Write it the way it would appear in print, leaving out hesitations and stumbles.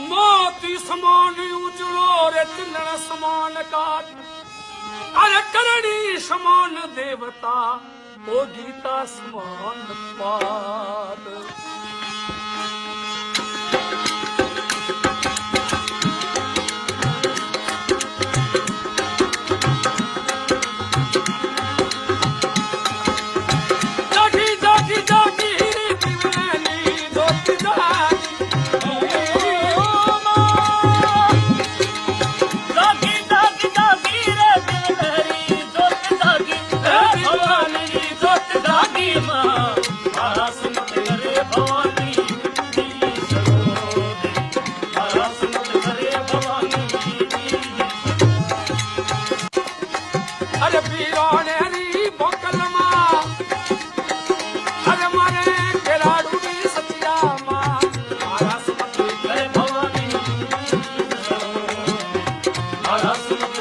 मोती समान उजड़ो रे तिलण समान काट अरे करणी समान देवता ओ गीता समान पाद Alas